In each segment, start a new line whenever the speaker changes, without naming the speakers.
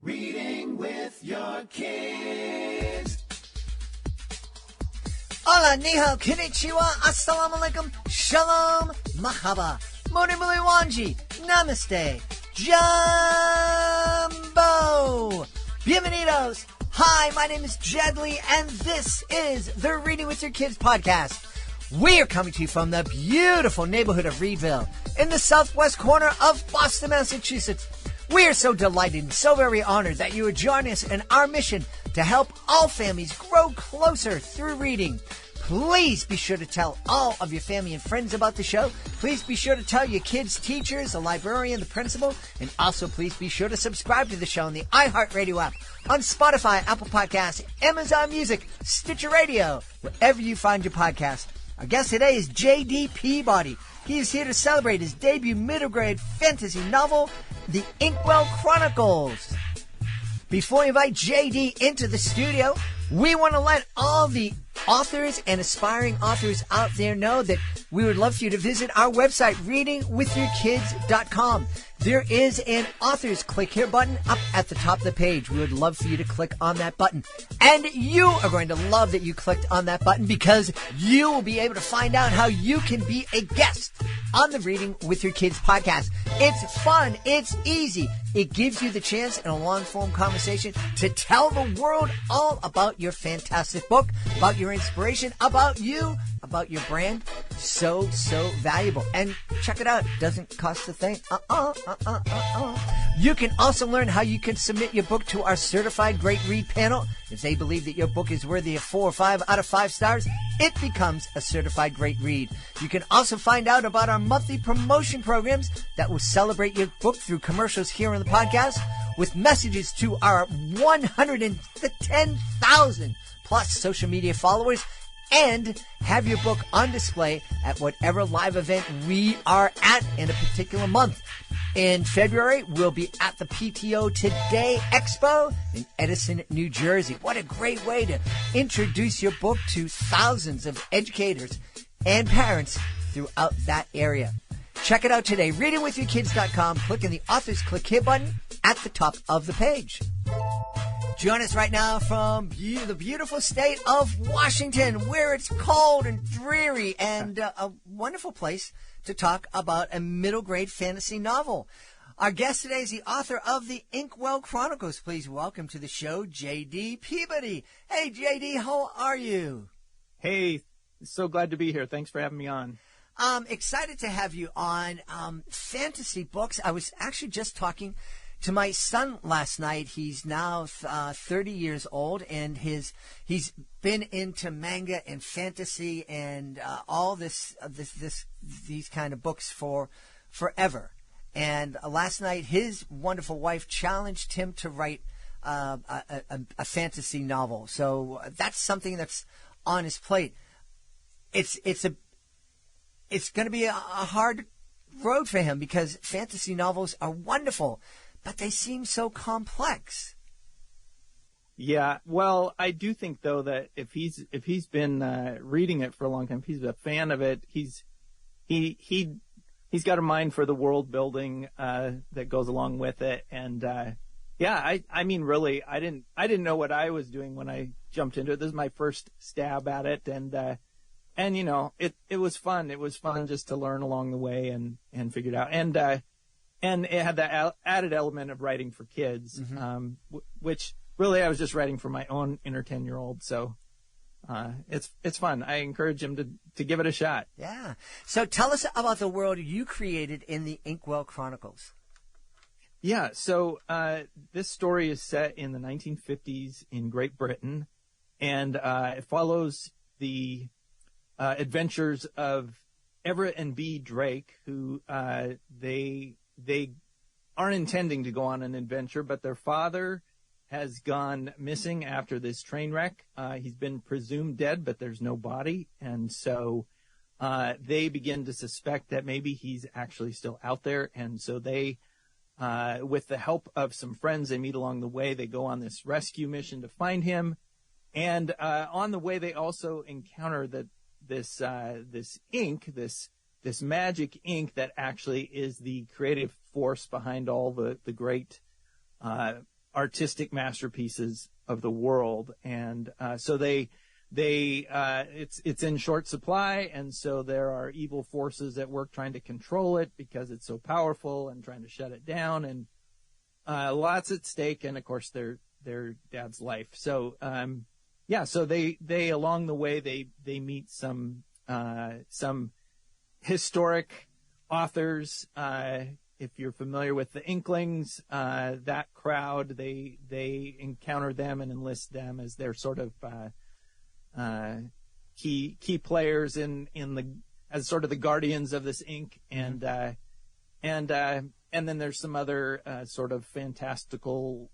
Reading with your kids.
Hola, ni hao, konnichiwa, assalamu alaikum, shalom, mahaba, mori muli wanji, namaste, jumbo, bienvenidos. Hi, my name is Jedley, and this is the Reading with Your Kids podcast. We are coming to you from the beautiful neighborhood of Reedville in the southwest corner of Boston, Massachusetts. We are so delighted and so very honored that you would join us in our mission to help all families grow closer through reading. Please be sure to tell all of your family and friends about the show. Please be sure to tell your kids' teachers, the librarian, the principal, and also please be sure to subscribe to the show on the iHeartRadio app, on Spotify, Apple Podcasts, Amazon Music, Stitcher Radio, wherever you find your podcast. Our guest today is J.D. Peabody. He is here to celebrate his debut middle grade fantasy novel, The Inkwell Chronicles. Before we invite J.D. into the studio, we want to let all the authors and aspiring authors out there know that we would love for you to visit our website, readingwithyourkids.com. There is an authors click here button up at the top of the page. We would love for you to click on that button. And you are going to love that you clicked on that button because you will be able to find out how you can be a guest on the Reading with Your Kids podcast. It's fun. It's easy. It gives you the chance in a long-form conversation to tell the world all about your fantastic book, about your inspiration, about you, about your brand. So valuable. And check it out. It doesn't cost a thing. You can also learn how you can submit your book to our certified great read panel. If they believe that your book is worthy of 4 or 5 out of 5 stars, it becomes a certified great read. You can also find out about our monthly promotion programs that will celebrate your book through commercials here on the podcast with messages to our 110,000 plus social media followers, and have your book on display at whatever live event we are at in a particular month. In February, we'll be at the PTO Today Expo in Edison, New Jersey. What a great way to introduce your book to thousands of educators and parents throughout that area. Check it out today, readingwithyourkids.com. Click on the Authors Click Here button at the top of the page. Join us right now from the beautiful state of Washington, where it's cold and dreary and a wonderful place to talk about a middle grade fantasy novel. Our guest today is the author of the Inkwell Chronicles. Please welcome to the show, J.D. Peabody. Hey, J.D., how are you?
Hey, so glad to be here. Thanks for having me on.
Excited to have you on. Fantasy books. I was actually just talking to my son last night. He's now 30 years old, and he's been into manga and fantasy and all these kind of books for forever. And last night, his wonderful wife challenged him to write a fantasy novel. So that's something that's on his plate. It's going to be a hard road for him because fantasy novels are wonderful, but they seem so complex.
Yeah, well, I do think though that if he's been reading it for a long time, if he's a fan of it, he's got a mind for the world building that goes along with it. And yeah, I mean, really, I didn't know what I was doing when I jumped into it. This is my first stab at it, and you know, it was fun. It was fun just to learn along the way and figure it out. And it had that added element of writing for kids, which really I was just writing for my own inner 10-year-old. So it's fun. I encourage him to give it a shot.
Yeah. So tell us about the world you created in the Inkwell Chronicles.
Yeah. So this story is set in the 1950s in Great Britain, and it follows the adventures of Everett and Bea Drake, who they aren't intending to go on an adventure, but their father has gone missing after this train wreck. He's been presumed dead, but there's no body. And so they begin to suspect that maybe he's actually still out there. And so they, with the help of some friends they meet along the way, they go on this rescue mission to find him. And on the way, they also encounter this ink, this magic ink that actually is the creative force behind all the great artistic masterpieces of the world. And so it's in short supply, and so there are evil forces at work trying to control it because it's so powerful and trying to shut it down, and lots at stake, and of course their dad's life. So so they along the way they meet some historic authors. If you're familiar with the Inklings, that crowd, they encounter them and enlist them as their sort of key players as sort of the guardians of this ink, and then there's some other sort of fantastical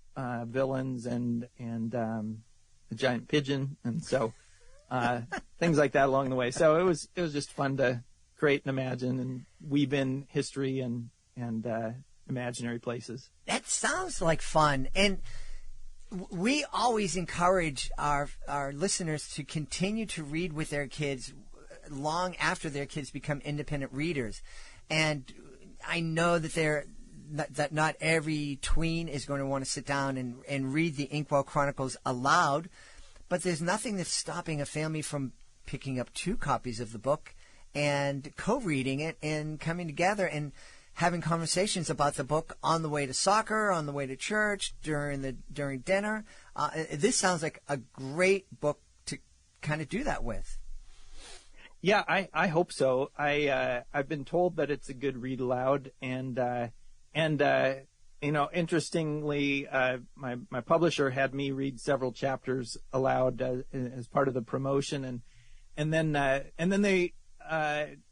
villains and the giant pigeon, and so things like that along the way. So it was just fun to create and imagine and weave in history and imaginary places.
That sounds like fun. And we always encourage our listeners to continue to read with their kids long after their kids become independent readers. And I know that not every tween is going to want to sit down and read the Inkwell Chronicles aloud, but there's nothing that's stopping a family from picking up 2 copies of the book and co-reading it and coming together and having conversations about the book on the way to soccer, on the way to church, during dinner. This sounds like a great book to kind of do that with.
Yeah, I hope so. I've been told that it's a good read aloud, and interestingly, my publisher had me read several chapters aloud as part of the promotion, and then they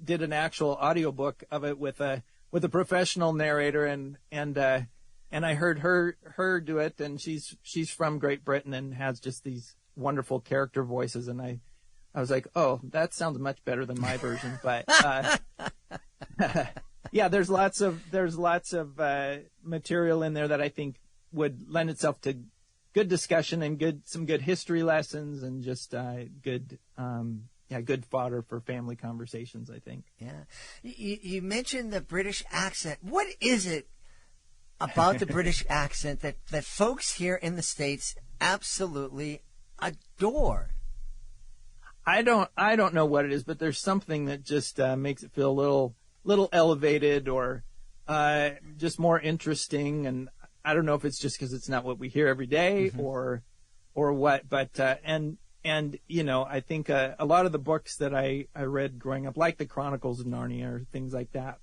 did an actual audiobook of it with a professional narrator, and I heard her do it, and she's from Great Britain and has just these wonderful character voices, and I was like, oh, that sounds much better than my version. But yeah, there's lots of material in there that I think would lend itself to good discussion and some good history lessons, and just good fodder for family conversations, I think.
Yeah. You mentioned the British accent. What is it about the British accent that folks here in the States absolutely adore?
I don't know what it is, but there's something that just makes it feel a little elevated, or just more interesting. And I don't know if it's just because it's not what we hear every day, or what, but and I think a lot of the books that I read growing up, like the Chronicles of Narnia or things like that,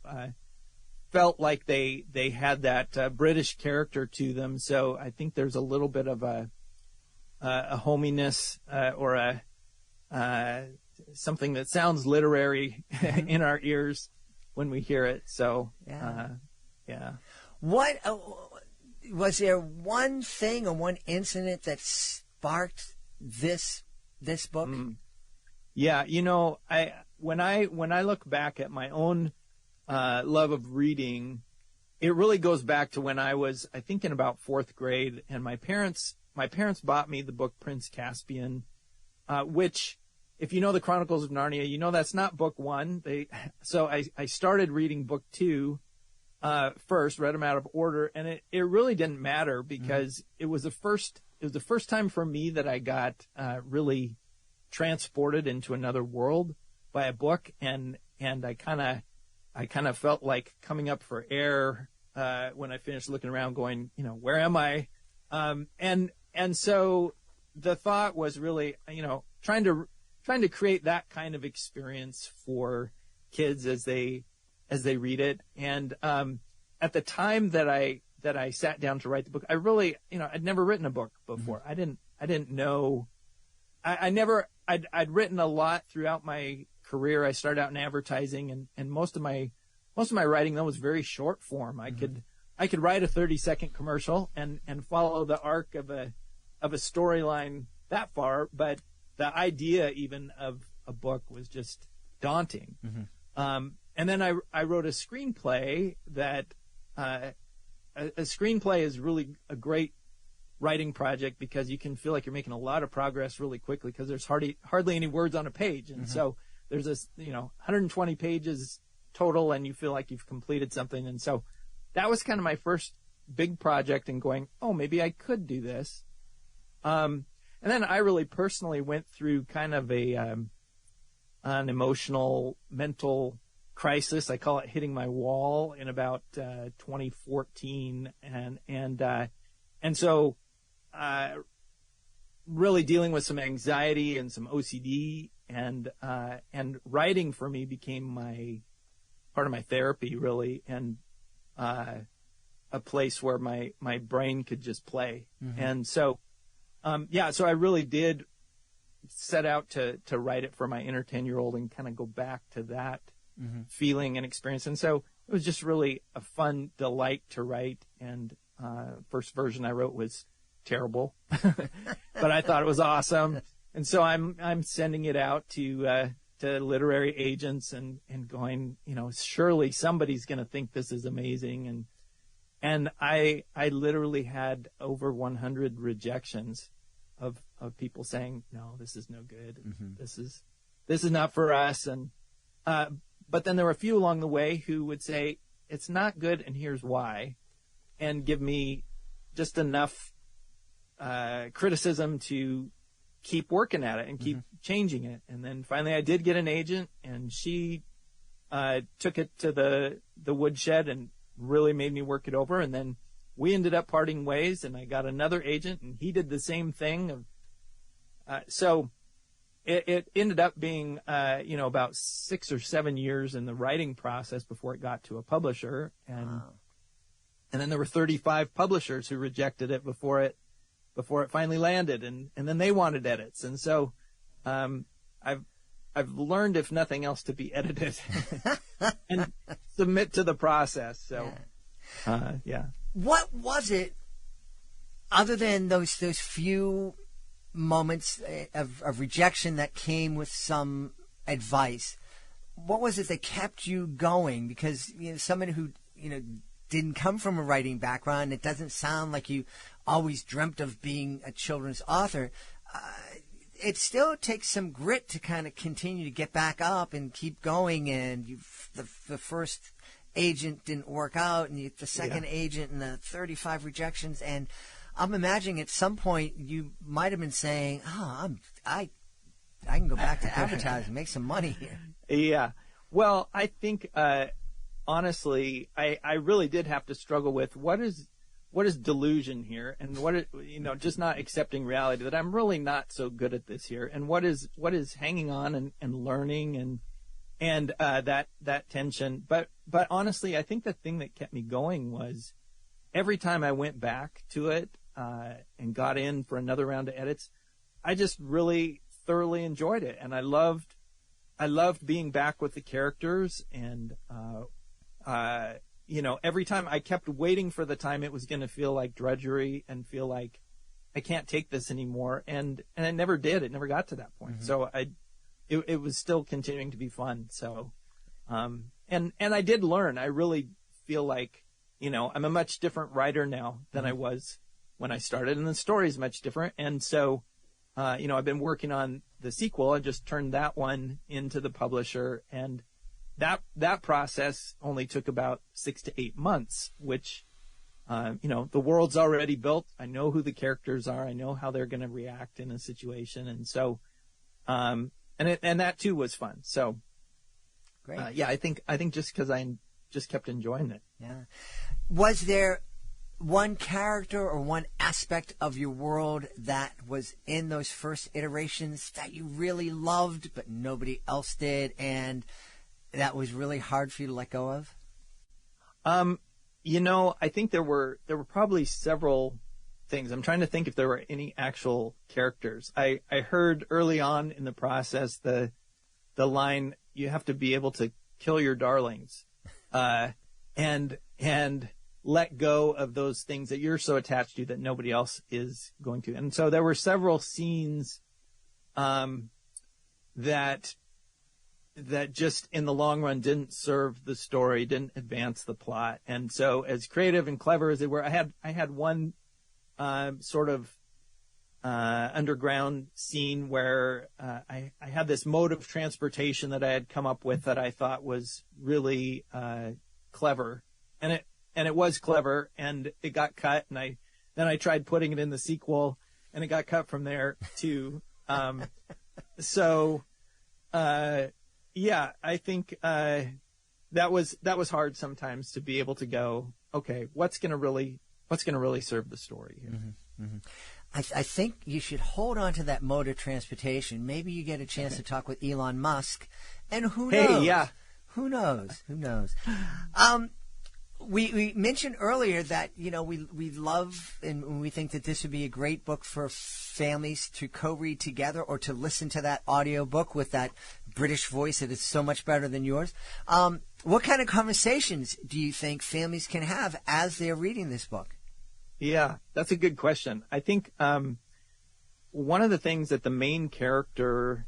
felt like they had that British character to them. So I think there's a little bit of a hominess, or something that sounds literary in our ears when we hear it. So yeah.
What was there one thing or one incident that sparked this book?
Yeah, when I look back at my own love of reading, it really goes back to when I was, I think, in about 4th grade, and my parents bought me the book Prince Caspian, which, if you know the Chronicles of Narnia, that's not book 1. So I started reading book 2 first, read them out of order, and it really didn't matter, because it was the first time for me that I got really transported into another world by a book, and I kind of felt like coming up for air when I finished looking around, going, where am I? And so the thought was really, trying to create that kind of experience for kids as they read it. And at the time that I sat down to write the book, I really, I'd never written a book before. I didn't know. I'd written a lot throughout my career. I started out in advertising, and most of my writing, though, was very short form. I could write a 30-second commercial and follow the arc of a storyline that far, but the idea even of a book was just daunting. And then I wrote a screenplay that a screenplay is really a great writing project, because you can feel like you're making a lot of progress really quickly, because there's hardly any words on a page. And so there's this, 120 pages total, and you feel like you've completed something. And so that was kind of my first big project and going, oh, maybe I could do this. And then I really personally went through kind of an emotional, mental crisis. I call it hitting my wall in about 2014, and so really dealing with some anxiety and some OCD, and writing for me became part of my therapy, really, and a place where my brain could just play. Mm-hmm. And so, so I really did set out to write it for my inner 10-year-old and kind of go back to that mm-hmm. feeling and experience. And so it was just really a fun delight to write. And first version I wrote was terrible, but I thought it was awesome. And so I'm sending it out to literary agents and going, surely somebody's going to think this is amazing. And I literally had over 100 rejections of people saying, no, this is no good. Mm-hmm. This is not for us. And, but then there were a few along the way who would say, it's not good, and here's why, and give me just enough criticism to keep working at it and keep mm-hmm. changing it. And then finally I did get an agent, and she took it to the woodshed and really made me work it over. And then we ended up parting ways, and I got another agent, and he did the same thing. So it ended up being, about 6 or 7 years in the writing process before it got to a publisher. And, wow. And then there were 35 publishers who rejected it before it finally landed, and then they wanted edits. And so, I've learned, if nothing else, to be edited and submit to the process. So, yeah.
What was it, other than those few moments of rejection that came with some advice? What was it that kept you going? Because someone who didn't come from a writing background, it doesn't sound like you always dreamt of being a children's author. It still takes some grit to kind of continue to get back up and keep going. And the first agent didn't work out, and the second agent, and the 35 rejections. And I'm imagining at some point you might have been saying, I can go back to advertising, make some money here. Yeah.
Well, I think, honestly, I really did have to struggle with what is delusion here, and just not accepting reality, that I'm really not so good at this here, and what is hanging on and learning and that tension. But honestly, I think the thing that kept me going was every time I went back to it and got in for another round of edits, I just really thoroughly enjoyed it, and I loved being back with the characters. And every time I kept waiting for the time it was going to feel like drudgery and feel like I can't take this anymore, and it never did. It never got to that point. Mm-hmm. So it was still continuing to be fun. So, and I did learn. I really feel like, I'm a much different writer now than mm-hmm. I was when I started, and the story is much different. And so, I've been working on the sequel. I just turned that one into the publisher, and that process only took about 6 to 8 months, which, the world's already built. I know who the characters are. I know how they're going to react in a situation. And so, and that too was fun. So,
great.
I think just because I just kept enjoying it.
Yeah. Was there one character or one aspect of your world that was in those first iterations that you really loved, but nobody else did, and that was really hard for you to let go of?
I think there were probably several things. I'm trying to think if there were any actual characters. I heard early on in the process the line, you have to be able to kill your darlings, and let go of those things that you're so attached to that nobody else is going to. And so there were several scenes that just in the long run didn't serve the story, didn't advance the plot. And so as creative and clever as they were, I had one sort of underground scene where I had this mode of transportation that I had come up with that I thought was really clever. And and it was clever, and it got cut, and I tried putting it in the sequel, and it got cut from there too. Yeah, I think that was hard sometimes to be able to go, okay, what's gonna really serve the story here.
Mm-hmm, mm-hmm. I think you should hold on to that mode of transportation. Maybe you get a chance to talk with Elon Musk, and who knows?
Hey, yeah.
Who knows? Who knows? We mentioned earlier that, we love and we think that this would be a great book for families to co-read together or to listen to that audio book with that British voice that is so much better than yours. What kind of conversations do you think families can have as they're reading this book?
Yeah, that's a good question. I think one of the things that the main character,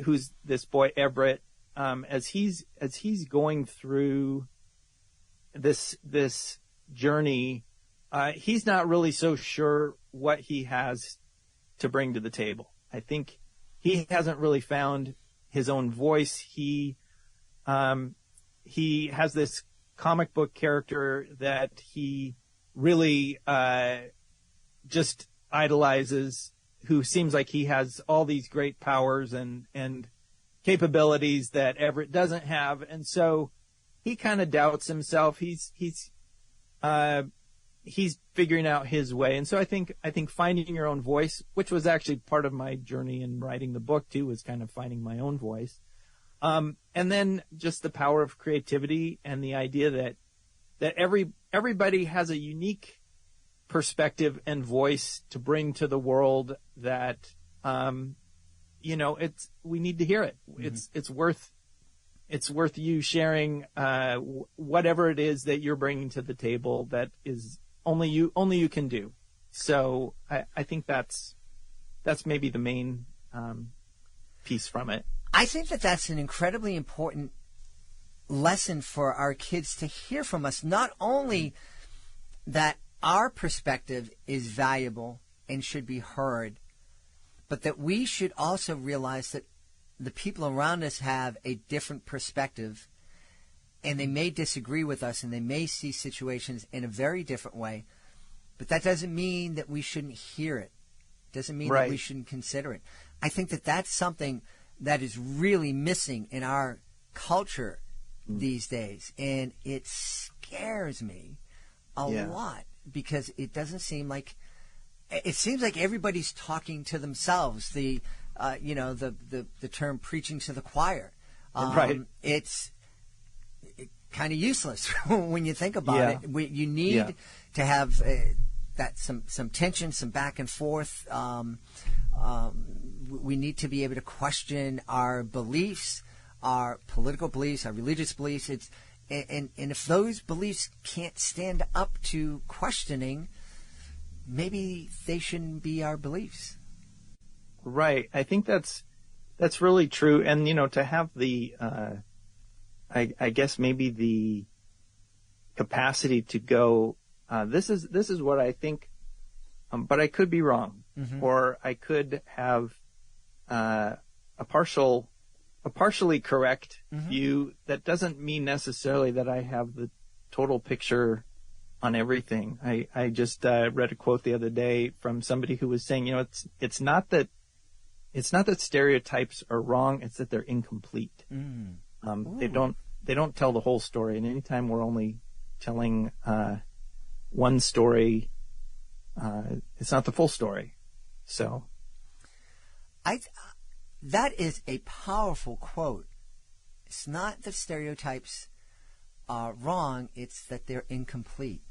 who's this boy Everett, as he's going through this journey, he's not really so sure what he has to bring to the table. I think he hasn't really found his own voice. He has this comic book character that he really just idolizes, who seems like he has all these great powers and capabilities that Everett doesn't have, and so he kind of doubts himself. He's figuring out his way, and so I think finding your own voice, which was actually part of my journey in writing the book too, was kind of finding my own voice, and then just the power of creativity and the idea that everybody has a unique perspective and voice to bring to the world that, we need to hear it. Mm-hmm. It's worth you sharing, whatever it is that you're bringing to the table that is only you can do. So I think that's maybe the main, piece from it.
I think that that's an incredibly important lesson for our kids to hear from us. Not only that our perspective is valuable and should be heard, but that we should also realize that the people around us have a different perspective, and they may disagree with us, and they may see situations in a very different way, but that doesn't mean that we shouldn't hear it. Doesn't mean that we shouldn't consider it. I think that that's something that is really missing in our culture these days, and it scares me a lot, because it doesn't seem like it seems like everybody's talking to themselves. The term preaching to the choir. It's kind of useless when you think about it. You need to have that some tension, some back and forth. We need to be able to question our beliefs, our political beliefs, our religious beliefs. And if those beliefs can't stand up to questioning, maybe they shouldn't be our beliefs.
Right. I think that's really true. And, to have the, I guess maybe the capacity to go, this is what I think, but I could be wrong, or I could have, a partially correct view. That doesn't mean necessarily that I have the total picture on everything. I just read a quote the other day from somebody who was saying, it's not that stereotypes are wrong, it's that they're incomplete. They don't tell the whole story, and anytime we're only telling one story, it's not the full story. So
that is a powerful quote. It's not that stereotypes are wrong, it's that they're incomplete.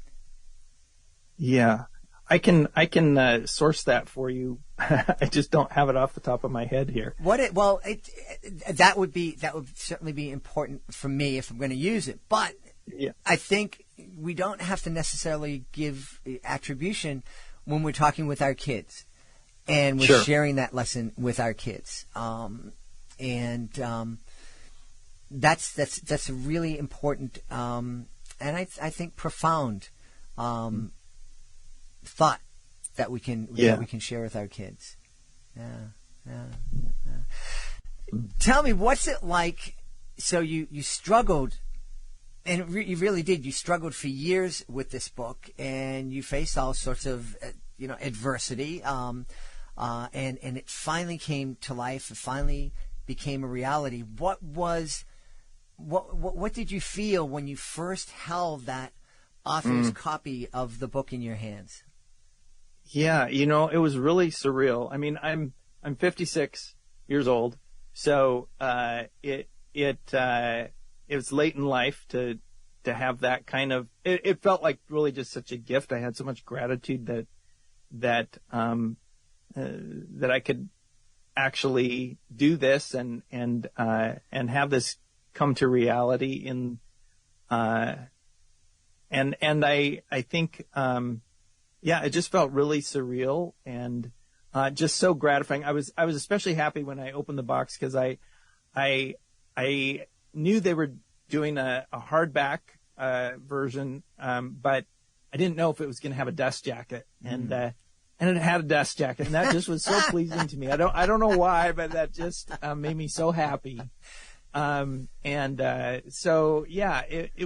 Yeah. I can source that for you. I just don't have it off the top of my head here.
That would certainly be important for me if I'm going to use it. But I think we don't have to necessarily give attribution when we're talking with our kids, and we're sharing that lesson with our kids. That's a really important and I think profound thought that we can share with our kids. Tell me, what's it like? So you struggled And you really did. You struggled for years with this book, and you faced all sorts of, adversity. And it finally came to life. It finally became a reality. What did you feel when you first held that author's copy of the book in your hands?
Yeah, it was really surreal. I mean, I'm 56 years old, so it was late in life to have that kind of. It felt like really just such a gift. I had so much gratitude that I could actually do this and have this come to reality and I think it just felt really surreal and just so gratifying. I was especially happy when I opened the box because I knew they were doing a hardback version, but I didn't know if it was going to have a dust jacket, and it had a dust jacket, and that just was so pleasing to me. I don't know why, but that just made me so happy. It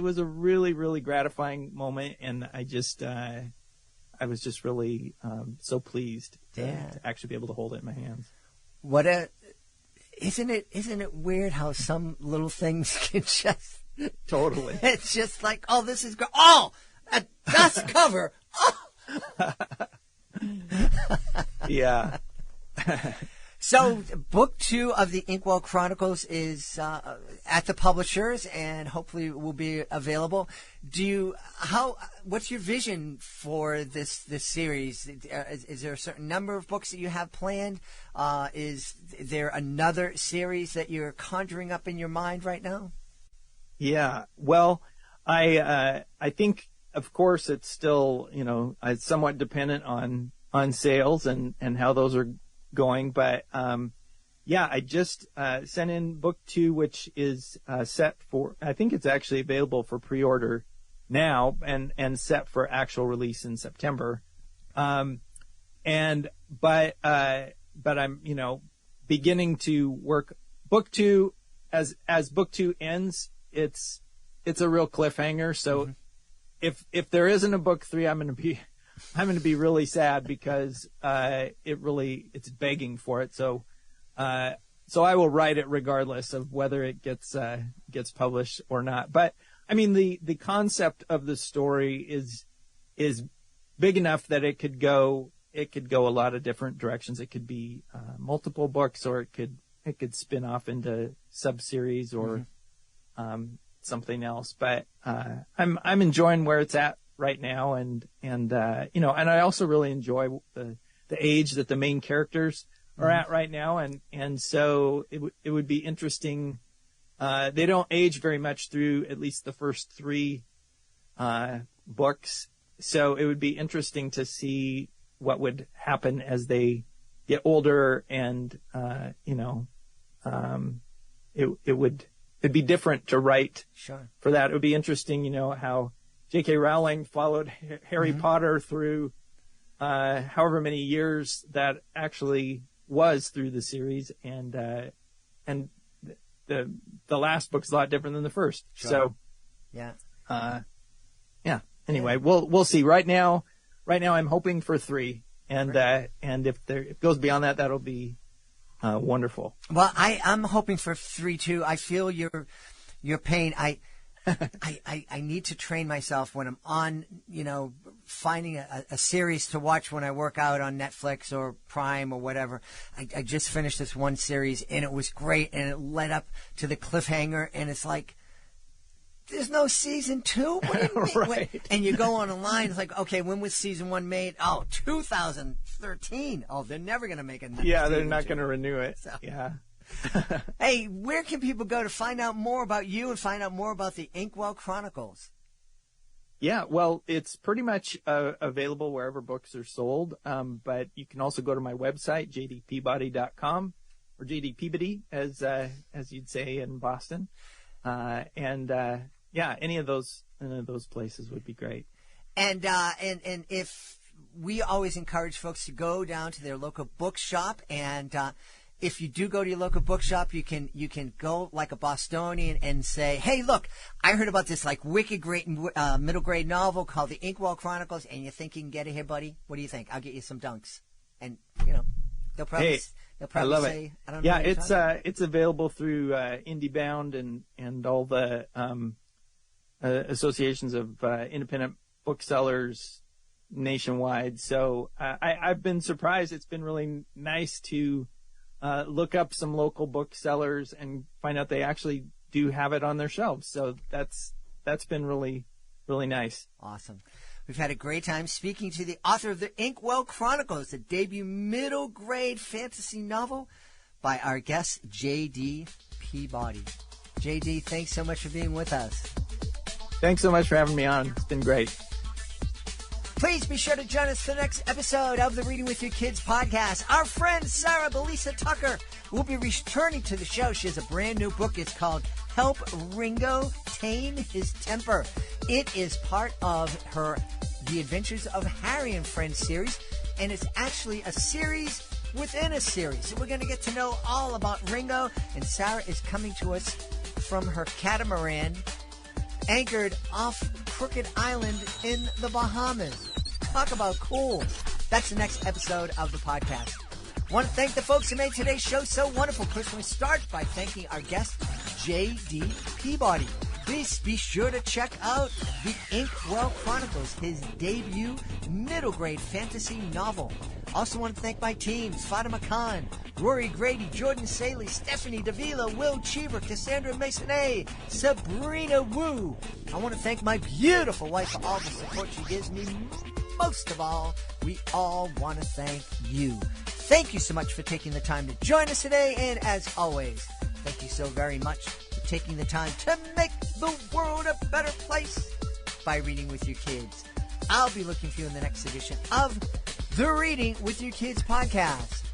was a really, really gratifying moment, and I was just really so pleased to actually be able to hold it in my hands.
Isn't it weird how some little things can just
totally.
It's just like, oh, this is great. Oh, a dust cover. Oh.
Yeah.
So, book 2 of the Inkwell Chronicles is at the publishers, and hopefully will be available. What's your vision for this series? Is there a certain number of books that you have planned? Is there another series that you're conjuring up in your mind right now?
Yeah. Well, I think, of course, it's still it's somewhat dependent on sales and how those are going, but I just sent in book 2, which is set for. I think it's actually available for pre-order now and set for actual release in September. But I'm beginning to work book 2 as book 2 ends. It's a real cliffhanger. So if there isn't a book 3, I'm going to be really sad because it's begging for it. So I will write it regardless of whether it gets published or not. But I mean, the concept of the story is big enough that it could go a lot of different directions. It could be multiple books, or it could spin off into sub-series or something else. But I'm enjoying where it's at right now, and I also really enjoy the age that the main characters are at right now, and so it would be interesting. They don't age very much through at least the first 3 books, so it would be interesting to see what would happen as they get older, and it'd be different to write for that. It would be interesting, how J.K. Rowling followed Harry Potter through however many years that actually was through the series, and the last book's a lot different than the first. So, Anyway, we'll see. Right now, I'm hoping for 3, and if it goes beyond that, that'll be wonderful.
Well, I'm hoping for 3 too. I feel your pain. I need to train myself when I'm on, finding a series to watch when I work out on Netflix or Prime or whatever. I just finished this one series, and it was great, and it led up to the cliffhanger, and it's like, there's no season 2? What do you mean?
Right.
And you go on a line, it's like, okay, when was season 1 made? Oh, 2013. Oh, they're never going to make another
Yeah, they're
season
not
2.
going to renew it.
So.
Yeah.
Hey, where can people go to find out more about you and find out more about the Inkwell Chronicles?
Yeah, well, it's pretty much available wherever books are sold, but you can also go to my website, jdpeabody.com, or JD Peabody, as you'd say in Boston, any of those places would be great.
And if we always encourage folks to go down to their local bookshop and if you do go to your local bookshop, you can go like a Bostonian and say, hey, look, I heard about this like wicked great middle grade novel called the Inkwell Chronicles, and you think you can get it here, buddy? What do you think? I'll get you some dunks. And, they'll probably
I love
say,
it.
I don't know.
Yeah, it's available through IndieBound and all the associations of independent booksellers nationwide. So I've been surprised. It's been really nice to look up some local booksellers and find out they actually do have it on their shelves. So that's been really, really nice.
Awesome. We've had a great time speaking to the author of the Inkwell Chronicles, the debut middle grade fantasy novel by our guest, J.D. Peabody. J.D., thanks so much for being with us.
Thanks so much for having me on. It's been great.
Please be sure to join us for the next episode of the Reading with Your Kids podcast. Our friend Sarah Belisa Tucker will be returning to the show. She has a brand new book. It's called Help Ringo Tame His Temper. It is part of her The Adventures of Harry and Friends series, and it's actually a series within a series. So we're going to get to know all about Ringo, and Sarah is coming to us from her catamaran anchored off Crooked Island in the Bahamas. Talk about cool. That's the next episode of the podcast. I want to thank the folks who made today's show so wonderful. First, we start by thanking our guest, J.D. Peabody. Please be sure to check out the Inkwell Chronicles, his debut middle grade fantasy novel. Also want to thank my teams, Fatima Khan, Rory Grady, Jordan Saley, Stephanie Davila, Will Cheever, Cassandra Masonet, Sabrina Wu. I want to thank my beautiful wife for all the support she gives me. Most of all, we all want to thank you. Thank you so much for taking the time to join us today, and as always, thank you so very much for taking the time to make the world a better place by reading with your kids. I'll be looking for you in the next edition of the Reading with Your Kids podcast.